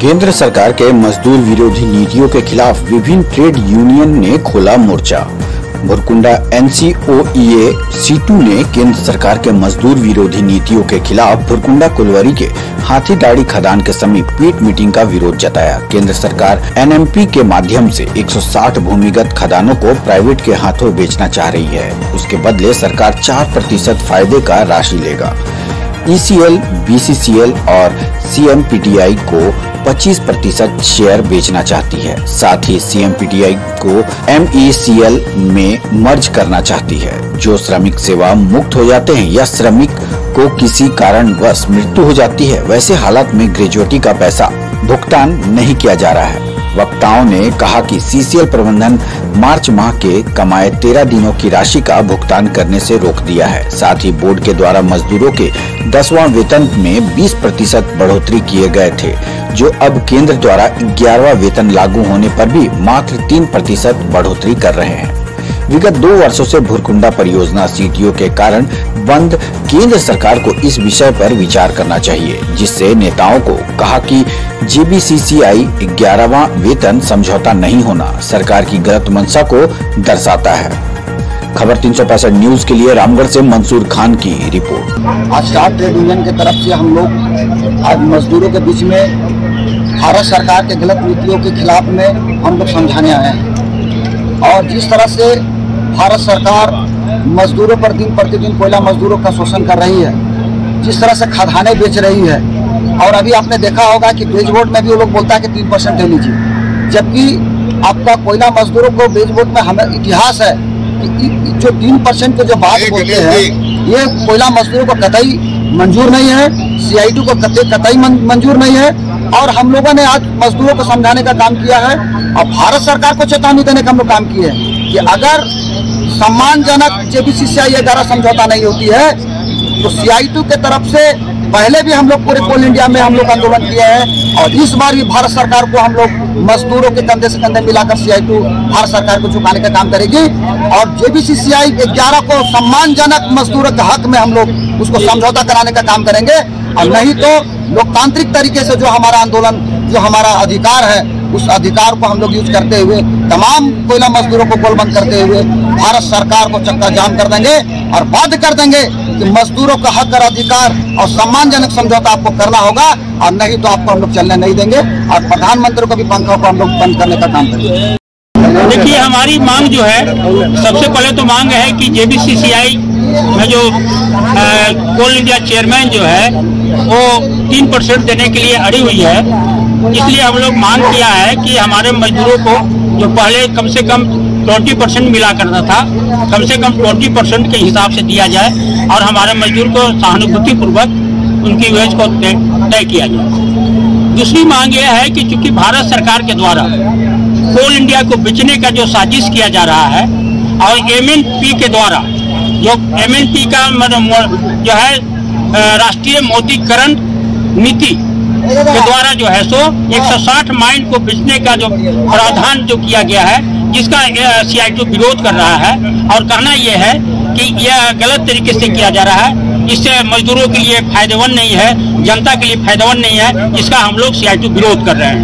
केंद्र सरकार के मजदूर विरोधी नीतियों के खिलाफ विभिन्न ट्रेड यूनियन ने खोला मोर्चा। भुरकुंडा NCOEA C2 ने केंद्र सरकार के मजदूर विरोधी नीतियों के खिलाफ भुरकुंडा कुलवरी के हाथीदाढ़ी खदान के समीप पीट मीटिंग का विरोध जताया। केंद्र सरकार NMP के माध्यम से 160 भूमिगत खदानों को प्राइवेट के हाथों बेचना चाह रही है। उसके बदले सरकार 4% फायदे का राशि लेगा। ECL, BCCL और CMPTI को 25% शेयर बेचना चाहती है। साथ ही CMPTI को MECL में मर्ज करना चाहती है। जो श्रमिक सेवा मुक्त हो जाते हैं या श्रमिक को किसी कारणवश मृत्यु हो जाती है, वैसे हालात में ग्रेजुएटी का पैसा भुगतान नहीं किया जा रहा है। वक्ताओं ने कहा कि CCL प्रबंधन मार्च माह के कमाए 13 दिनों की राशि का भुगतान करने से रोक दिया है। साथ ही बोर्ड के द्वारा मजदूरों के 10वां वेतन में 20% बढ़ोतरी किए गए थे, जो अब केंद्र द्वारा 11वां वेतन लागू होने पर भी मात्र 3% बढ़ोतरी कर रहे हैं। विगत 2 वर्षों से भुरकुंडा परियोजना CTO के कारण बंद केंद्र सरकार को इस विषय पर विचार करना चाहिए, जिससे नेताओं को कहा कि JBCCI 11वां वेतन समझौता नहीं होना सरकार की गलत मंशा को दर्शाता है। खबर 365 न्यूज के लिए रामगढ़ से मंसूर खान की रिपोर्ट। आज स्टाफ ट्रेड यूनियन की तरफ से हम लोग आज मजदूरों के बीच में भारत सरकार के गलत नीतियों के खिलाफ में हम लोग समझाने आए हैं। और जिस तरह से भारत सरकार मजदूरों पर दिन प्रतिदिन कोयला मजदूरों का शोषण कर रही है, जिस तरह से खदानें बेच रही है, और अभी आपने देखा होगा कि बेच बोर्ड में भी वो लोग बोलता है कि 3% ले लीजिए, जबकि आपका कोयला मजदूरों को बेच बोर्ड में हमें इतिहास है कि जो 3% के जो बात बोलते हैं, ये कोयला मजदूरों को कतई मंजूर नहीं है, CIT को कतई मंजूर नहीं है। और हम लोगों ने आज मजदूरों को समझाने का काम किया है और भारत सरकार को चेतावनी देने का हम लोग काम किए हैं कि अगर सम्मानजनक JBCCI 11 समझौता नहीं होती है तो CIT के तरफ से पहले भी हम लोग पूरे कोल इंडिया में हम लोग आंदोलन किए हैं, और इस बार भी भारत सरकार को हम लोग मजदूरों के कंधे से कंधे मिलाकर CIT भारत सरकार को झुकाने का काम करेगी। और JBCCI 11 को सम्मानजनक मजदूरों के हक में हम लोग उसको समझौता कराने का काम करेंगे, और नहीं तो लोकतांत्रिक तरीके से जो हमारा आंदोलन, जो हमारा अधिकार है, उस अधिकार को हम लोग यूज करते हुए तमाम कोयला मजदूरों को गोलबंद करते हुए भारत सरकार को चक्का जाम कर देंगे और बाध्य कर देंगे कि मजदूरों का हक और अधिकार और सम्मानजनक समझौता आपको करना होगा, और नहीं तो आपको हम लोग चलने नहीं देंगे। और प्रधानमंत्री को भी पंखों को हम लोग बंद करने का काम करेंगे। देखिए, हमारी मांग जो है, सबसे पहले तो मांग है कि JBCCI में जो कोल इंडिया चेयरमैन जो है वो 3% देने के लिए अड़ी हुई है। इसलिए हम लोग मांग किया है कि हमारे मजदूरों को जो पहले कम से कम 20% मिला करता था, कम से कम 20% के हिसाब से दिया जाए और हमारे मजदूर को सहानुभूति पूर्वक उनकी वेज को तय किया जाए। दूसरी मांग यह है कि चूंकि भारत सरकार के द्वारा कोल इंडिया को बेचने का जो साजिश किया जा रहा है, और MNP के द्वारा जो MNP का जो है राष्ट्रीय मौद्रिकरण नीति के द्वारा जो है सो 160 माइन को बेचने का जो प्रावधान जो किया गया है, जिसका CIT विरोध कर रहा है और कहना यह है कि यह गलत तरीके से किया जा रहा है। इससे मजदूरों के लिए फायदेमंद नहीं है, जनता के लिए फायदेमंद नहीं है। इसका हम लोग CIT विरोध कर रहे हैं।